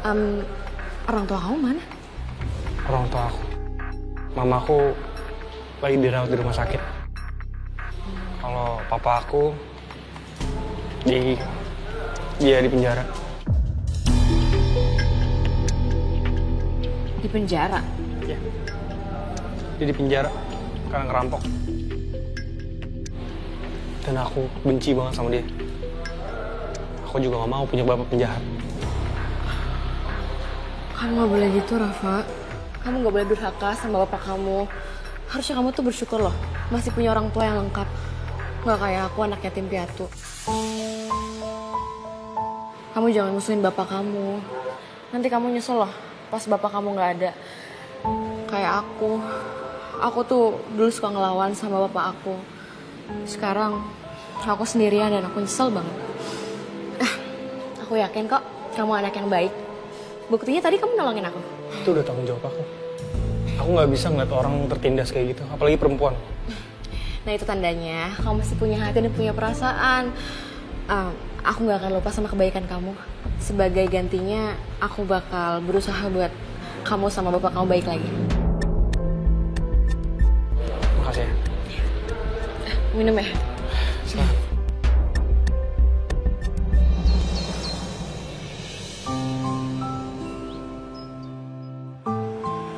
Um, Orang tua kamu mana? Orang tua aku. Mamaku lagi dirawat di rumah sakit. Kalau papa aku dia di penjara. Di penjara? Ya. Dia di penjara karena ngerampok. Dan aku benci banget sama dia. Aku juga gak mau punya bapak penjahat. Kamu gak boleh gitu, Rafa. Kamu gak boleh durhaka sama bapak kamu. Harusnya kamu tuh bersyukur loh, masih punya orang tua yang lengkap. Gak kayak aku, anak yatim piatu. Kamu jangan musuhin bapak kamu. Nanti kamu nyesel loh pas bapak kamu gak ada. Kayak aku tuh dulu suka ngelawan sama bapak aku. Sekarang aku sendirian dan aku nyesel banget. Aku yakin kok kamu anak yang baik. Buktinya tadi kamu nolongin aku. Itu udah tanggung jawab aku. Aku gak bisa ngeliat orang tertindas kayak gitu, apalagi perempuan. Nah itu tandanya kamu masih punya hati dan punya perasaan. Aku gak akan lupa sama kebaikan kamu. Sebagai gantinya aku bakal berusaha buat kamu sama bapak kamu baik lagi. Makasih ya. Minum ya? Silahkan.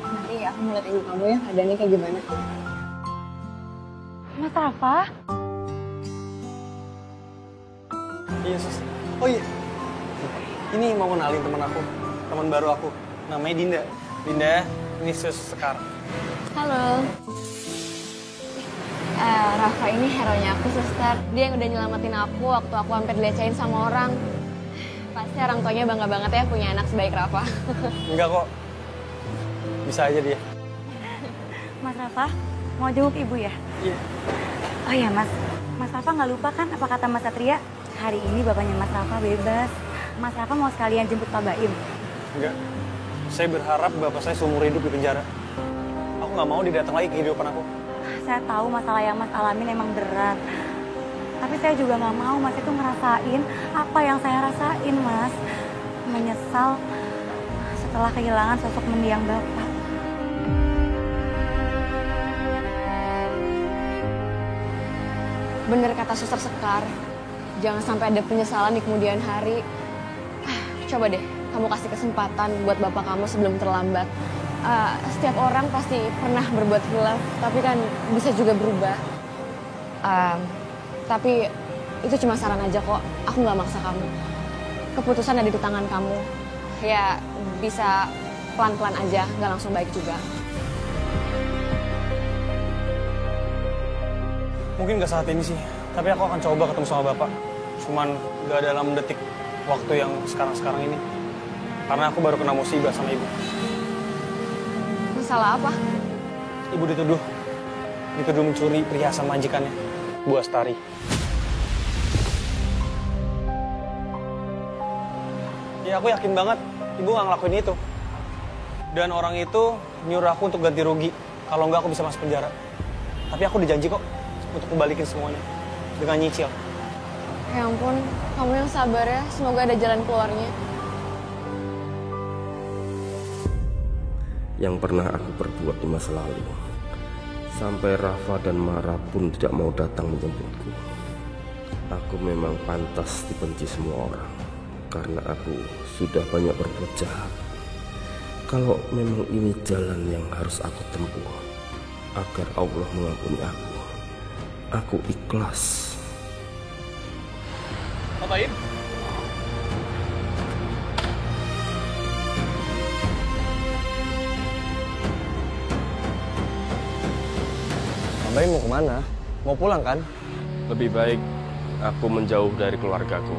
Nanti aku ngeliat ibu kamu ya, keadaannya kayak gimana. Mas Rafa? Iya, Sus. Oh iya. Ini mau kenalin teman aku, teman baru aku. Namanya Dinda. Dinda, ini Sus Sekar. Halo. Rafa ini hero-nya aku, suster. Dia yang udah nyelamatin aku waktu aku hampir dilecehin sama orang. Pasti orang tuanya bangga banget ya punya anak sebaik Rafa. Enggak kok. Bisa aja dia. Mas Rafa, mau jenguk ibu ya? Iya. Oh iya Mas, Mas Rafa nggak lupa kan apa kata Mas Satria? Hari ini bapaknya Mas Rafa bebas. Mas Rafa mau sekalian jemput Pak Baim. Enggak. Saya berharap bapak saya seumur hidup di penjara. Aku nggak mau dia datang lagi ke kehidupan aku. Saya tahu masalah yang Mas alamin emang berat. Tapi saya juga nggak mau Mas itu ngerasain apa yang saya rasain, Mas. Menyesal setelah kehilangan sosok mendiang Bapak. Bener kata suster Sekar, jangan sampai ada penyesalan di kemudian hari. Coba deh, kamu kasih kesempatan buat bapak kamu sebelum terlambat. Setiap orang pasti pernah berbuat hilaf, tapi kan bisa juga berubah. Tapi itu cuma saran aja kok, aku nggak maksa kamu. Keputusan ada di tangan kamu. Ya bisa pelan-pelan aja, nggak langsung baik juga. Mungkin nggak saat ini sih, tapi aku akan coba ketemu sama bapak. Cuman nggak dalam detik waktu yang sekarang-sekarang ini. Karena aku baru kena musibah sama ibu. Masalah apa? Ibu dituduh mencuri perhiasan majikannya, Bu Astari. Ya aku yakin banget ibu nggak ngelakuin itu. Dan orang itu nyuruh aku untuk ganti rugi. Kalau nggak aku bisa masuk penjara. Tapi aku dijanji kok untuk kembaliin semuanya dengan nyicil. Ya ampun, kamu yang sabar ya. Semoga ada jalan keluarnya. Yang pernah aku perbuat di masa lalu, sampai Rafa dan Mara pun tidak mau datang menjemputku. Aku memang pantas dibenci semua orang, karena aku sudah banyak berbuat jahat. Kalau memang ini jalan yang harus aku tempuh, agar Allah mengampuni aku ikhlas. Pak Baim? Pak Baim mau kemana? Mau pulang kan? Lebih baik aku menjauh dari keluargaku,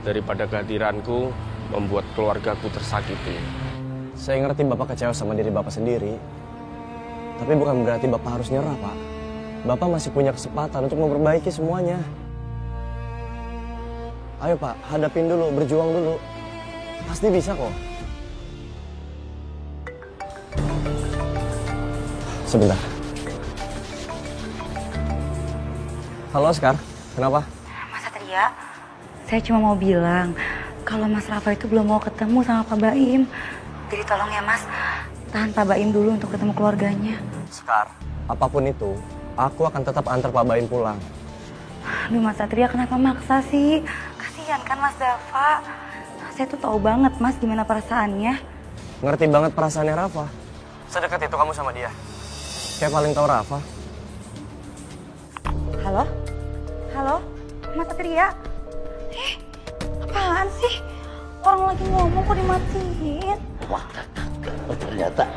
daripada kehadiranku membuat keluargaku tersakiti. Saya ngerti Bapak kecewa sama diri Bapak sendiri. Tapi bukan berarti Bapak harus nyerah, Pak. Bapak masih punya kesempatan untuk memperbaiki semuanya. Ayo Pak, hadapin dulu, berjuang dulu. Pasti bisa kok. Sebentar. Halo Sekar, kenapa? Mas Satria, saya cuma mau bilang, kalau Mas Rafa itu belum mau ketemu sama Pak Baim. Jadi tolong ya Mas, tahan Pak Baim dulu untuk ketemu keluarganya. Sekar, apapun itu, aku akan tetap antar Pak Baim pulang. Aduh Mas Satria kenapa maksa sih? Kasihan kan Mas Dava. Saya tuh tahu banget Mas gimana perasaannya. Ngerti banget perasaannya Rafa. Sedekat itu kamu sama dia. Kayak paling tahu Rafa. Halo? Halo? Mas Satria? Apaan sih? Orang lagi ngomong kok dimatiin? Wah, oh, ternyata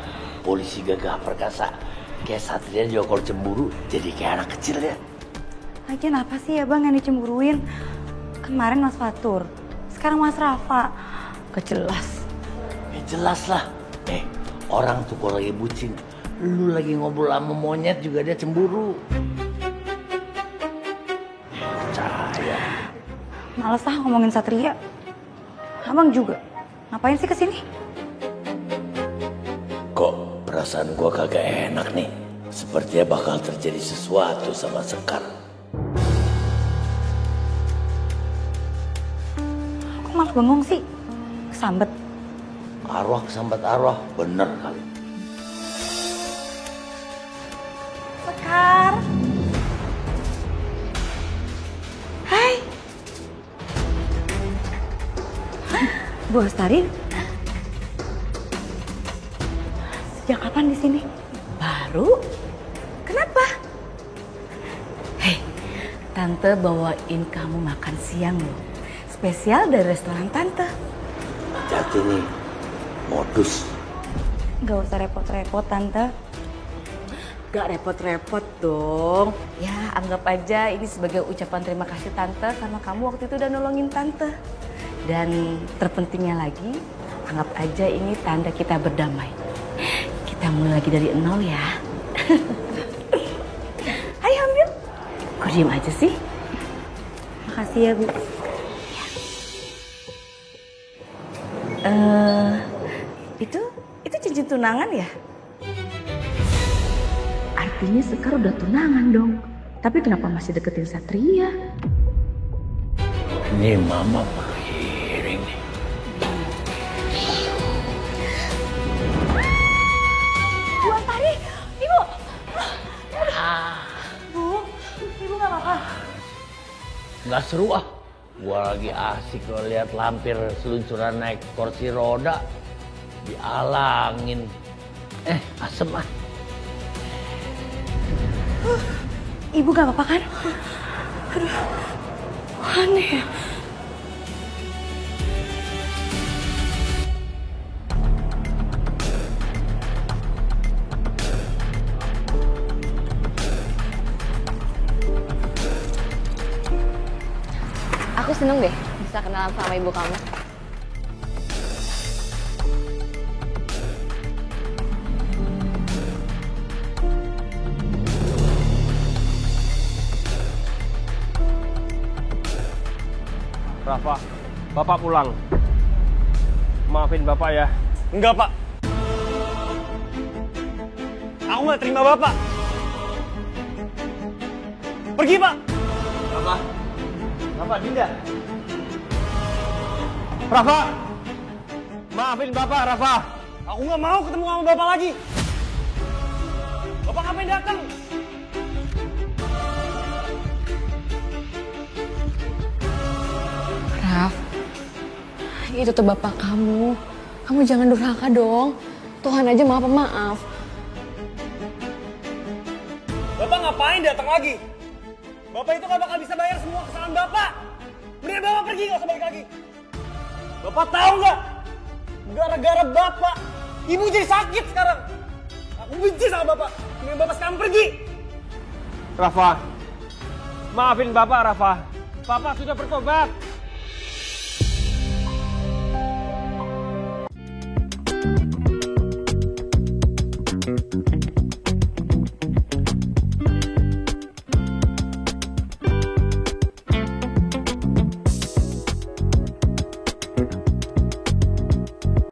polisi gagah perkasa. Kayak Satria juga kalau cemburu jadi kayak anak kecil ya. Lagian apa sih ya Bang yang dicemburuin? Kemarin Mas Fatur, sekarang Mas Rafa. Kejelas. Ya jelas lah. Orang tuh kalau lagi bucin, lu lagi ngobrol sama monyet juga dia cemburu. Percaya. Males ah ngomongin Satria. Abang juga. Ngapain sih kesini? Kok perasaan gua kagak enak nih. Sepertinya bakal terjadi sesuatu sama Sekar. Kok malah bengong sih? Kesambet. Arwah kesambat arwah, bener kali. Sekar. Hai. Bu Astari. Sejak kapan di sini? Baru? Kenapa? Hei, Tante bawain kamu makan siang loh. Spesial dari restoran Tante. Hati nih, modus. Gak usah repot-repot Tante. Gak repot-repot dong. Ya, anggap aja ini sebagai ucapan terima kasih Tante karena kamu waktu itu udah nolongin Tante. Dan terpentingnya lagi, anggap aja ini tanda kita berdamai. Kita mulai lagi dari nol ya. Ayo ambil. Kok diem aja sih? Makasih ya Bu. Itu cincin tunangan ya? Artinya Sekar udah tunangan dong. Tapi kenapa masih deketin Satria? Ini mama paling nih. Bu Astari, Ibu. Bu, Ibu gak apa-apa. Nggak seru ah. Gua lagi asik lo lihat lampir seluncuran naik kursi roda. Dialangin. Asem ah. Ibu gak apa-apa kan? Aduh, aneh ya. Aku seneng deh bisa kenalan sama ibu kamu. Rafa, Bapak pulang. Maafin Bapak ya. Enggak, Pak. Aku nggak terima Bapak. Pergi, Pak. Rafa. Rafa, Dinda. Rafa. Maafin Bapak, Rafa. Aku nggak mau ketemu sama Bapak lagi. Bapak ngapain datang? Raf, itu tuh bapak kamu. Kamu jangan durhaka dong. Tuhan aja maaf. Bapak ngapain datang lagi? Bapak itu nggak bakal bisa bayar semua kesalahan Bapak. Mendingan Bapak pergi, nggak usah balik lagi. Bapak tahu nggak? Gara-gara Bapak, Ibu jadi sakit sekarang. Aku benci sama Bapak. Mendingan Bapak sekarang pergi. Rafa, maafin Bapak, Rafa. Bapak sudah bertobat.